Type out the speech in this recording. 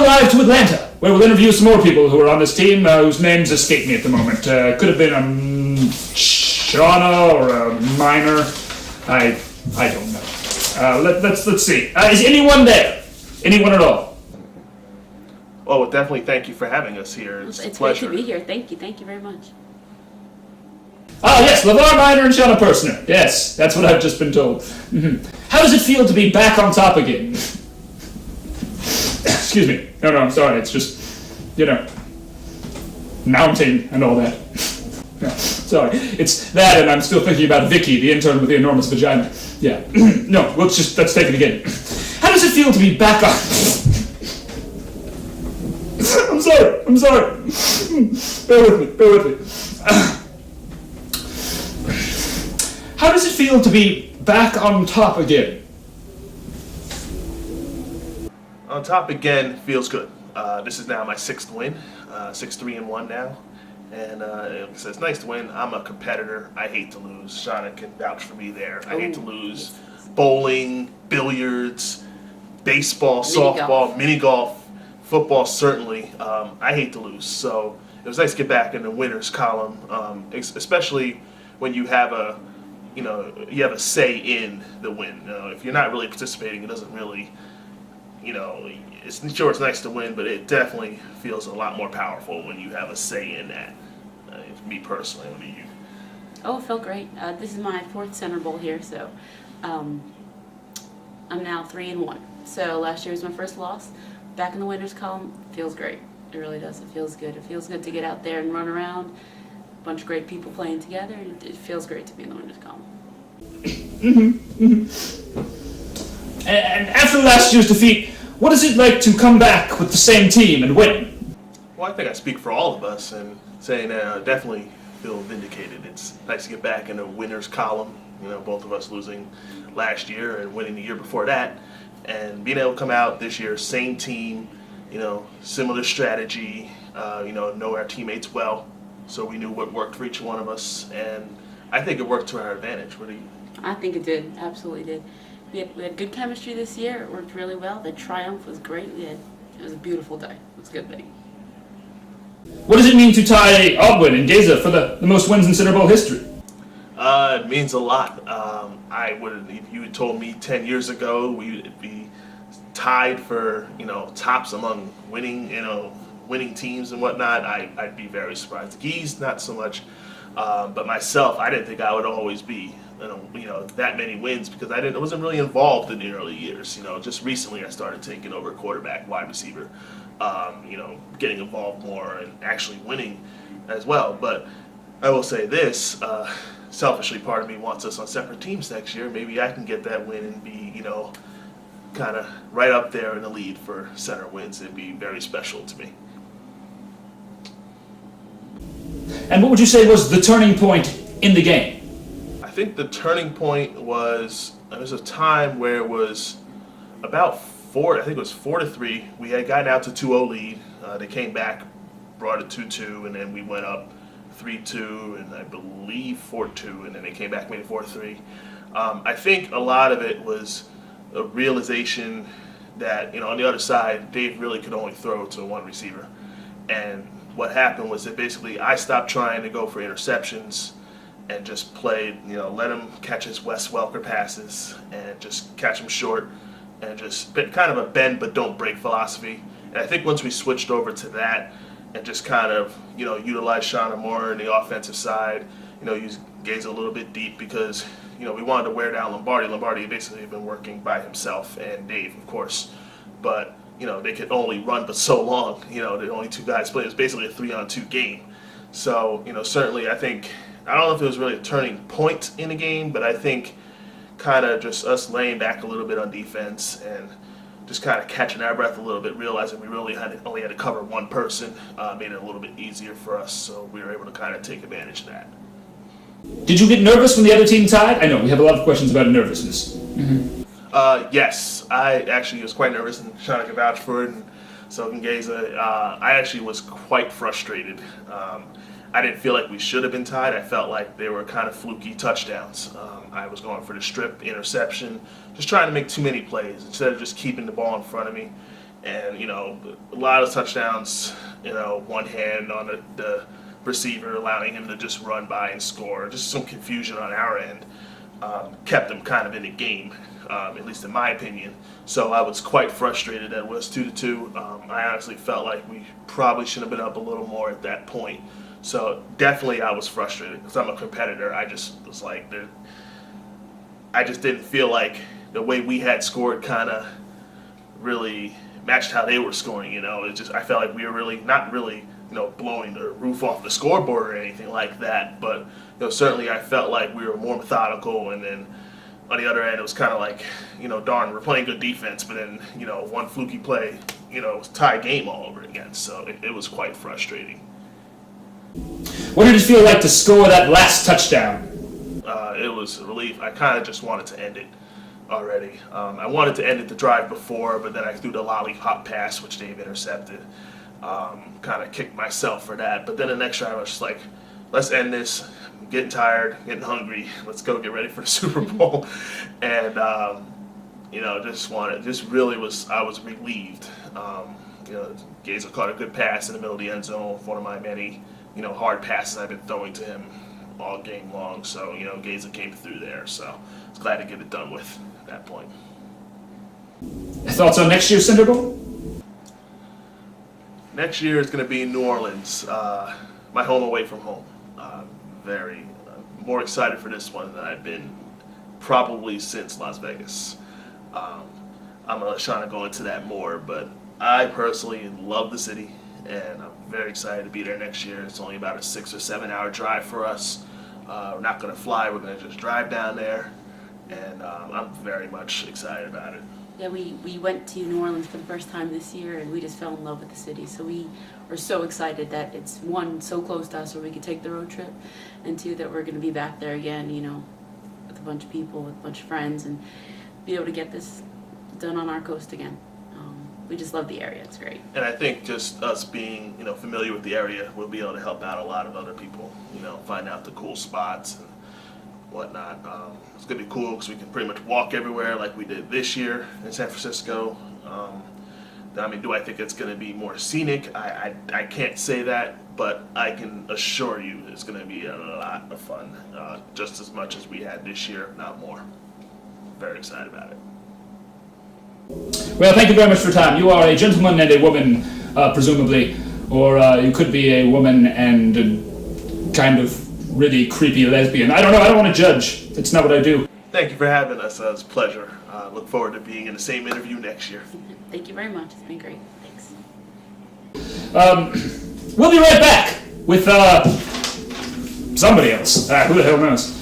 arrive to Atlanta, where we'll interview some more people who are on this team, whose names escape me at the moment. Could have been a Shana or a Minor. I don't know. Let's see. Is anyone there? Anyone at all? Oh, well, definitely thank you for having us here. It's a pleasure. Great to be here. Thank you very much. Ah, yes, LeVar Minor and Shana Pursner. Yes, that's what I've just been told. How does it feel to be back on top again? Excuse me. No, I'm sorry. It's just, mounting and all that. No, sorry. It's that, and I'm still thinking about Vicky, the intern with the enormous vagina. Yeah. No, let's take it again. How does it feel to be back on... I'm sorry. Bear with me. How does it feel to be back on top again? On top again feels good. This is now my 6th win, 6-3-1 now, and like I said, it's nice to win. I'm a competitor. I hate to lose. Shana can vouch for me there. I hate to lose. Bowling, billiards, baseball, softball, mini golf, football certainly. I hate to lose, so it was nice to get back in the winners column, especially when you have a say in the win. If you're not really participating, it doesn't really. It's nice to win, but it definitely feels a lot more powerful when you have a say in that. Me personally, what do you? Oh, it felt great. This is my 4th Center Bowl here, so I'm now 3-1. So last year was my first loss. Back in the winners column, feels great. It really does. It feels good. It feels good to get out there and run around. A bunch of great people playing together, and it feels great to be in the winners column. And after last year's defeat, what is it like to come back with the same team and win? Well, I think I speak for all of us in saying that I definitely feel vindicated. It's nice to get back in the winners column. Both of us losing last year and winning the year before that, and being able to come out this year, same team, similar strategy. Know our teammates well, so we knew what worked for each one of us, and I think it worked to our advantage. What do you? I think it did. Absolutely did. We had good chemistry this year. It worked really well. The triumph was great. It was a beautiful day. It was a good day. What does it mean to tie Ogwin and Geza for the most wins in Center Bowl history? It means a lot. If you had told me 10 years ago we'd be tied for tops among winning teams and whatnot, I'd be very surprised. Geese, not so much, but myself, I didn't think I would always be that many wins because I wasn't really involved in the early years. Just recently I started taking over quarterback, wide receiver, getting involved more and actually winning as well. But I will say this, selfishly, part of me wants us on separate teams next year. Maybe I can get that win and be, kind of right up there in the lead for center wins. It'd be very special to me. And what would you say was the turning point in the game? I think the turning point was there was a time where it was about 4-3. We had gotten out to 2-0 lead. They came back, brought it 2-2, and then we went up 3-2 and I believe 4-2, and then they came back, made it 4-3. I think a lot of it was a realization that on the other side, Dave really could only throw to one receiver, and what happened was that basically I stopped trying to go for interceptions and just played, let him catch his Wes Welker passes and just catch him short and just kind of a bend but don't break philosophy. And I think once we switched over to that and just kind of, utilize Shana more in the offensive side, use Gaze a little bit deep because, we wanted to wear down Lombardi. Lombardi basically had been working by himself and Dave, of course. But, they could only run but so long. The only two guys played. It was basically a 3-on-2 game. So, certainly I think, I don't know if it was really a turning point in the game, but I think kind of just us laying back a little bit on defense and just kind of catching our breath a little bit, realizing we really only had to cover one person, made it a little bit easier for us, so we were able to kind of take advantage of that. Did you get nervous when the other team tied? I know, we have a lot of questions about nervousness. Yes, I actually was quite nervous, and Shana can vouch for it, and so can Geza. I actually was quite frustrated. I didn't feel like we should have been tied. I felt like they were kind of fluky touchdowns. I was going for the strip interception, just trying to make too many plays instead of just keeping the ball in front of me And, a lot of touchdowns, one hand on the receiver, allowing him to just run by and score. Just some confusion on our end kept him kind of in the game, at least in my opinion. So I was quite frustrated that it was 2-2. I honestly felt like we probably should have been up a little more at that point. So definitely I was frustrated because I'm a competitor. I just was like, I just didn't feel like the way we had scored kind of really matched how they were scoring. I felt like we were really not really blowing the roof off the scoreboard or anything like that. But certainly I felt like we were more methodical. And then on the other end, it was kind of like darn, we're playing good defense, but then one fluky play, it was tie game all over again. So it was quite frustrating. What did it feel like to score that last touchdown? It was a relief. I kind of just wanted to end it already. I wanted to end it the drive before, but then I threw the lollipop pass, which Dave intercepted. Kind of kicked myself for that. But then the next drive, I was just like, let's end this. I'm getting tired, getting hungry. Let's go get ready for the Super Bowl. And, I was relieved. Gaza caught a good pass in the middle of the end zone, one of my many, hard passes I've been throwing to him all game long. So, Gaza came through there. So I was glad to get it done with at that point. Thoughts on next year's Cinder Bowl? Next year is going to be in New Orleans, my home away from home. Very more excited for this one than I've been probably since Las Vegas. I'm going to let Shana go into that more, but I personally love the city, and I'm very excited to be there next year. It's only about a 6 or 7 hour drive for us. We're not going to fly, we're going to just drive down there, and I'm very much excited about it. Yeah, we went to New Orleans for the first time this year, and we just fell in love with the city. So we are so excited that it's, one, so close to us where we could take the road trip, and two, that we're going to be back there again, with a bunch of people, with a bunch of friends, and be able to get this done on our coast again. We just love the area. It's great. And I think just us being, familiar with the area, we'll be able to help out a lot of other people, find out the cool spots and whatnot. It's going to be cool because we can pretty much walk everywhere like we did this year in San Francisco. Do I think it's going to be more scenic? I can't say that, but I can assure you it's going to be a lot of fun, just as much as we had this year, if not more. Very excited about it. Well, thank you very much for your time. You are a gentleman and a woman, presumably, or you could be a woman and a kind of really creepy lesbian. I don't know. I don't want to judge. It's not what I do. Thank you for having us. It's a pleasure. Look forward to being in the same interview next year. Thank you very much. It's been great. Thanks. We'll be right back with somebody else. Who the hell knows?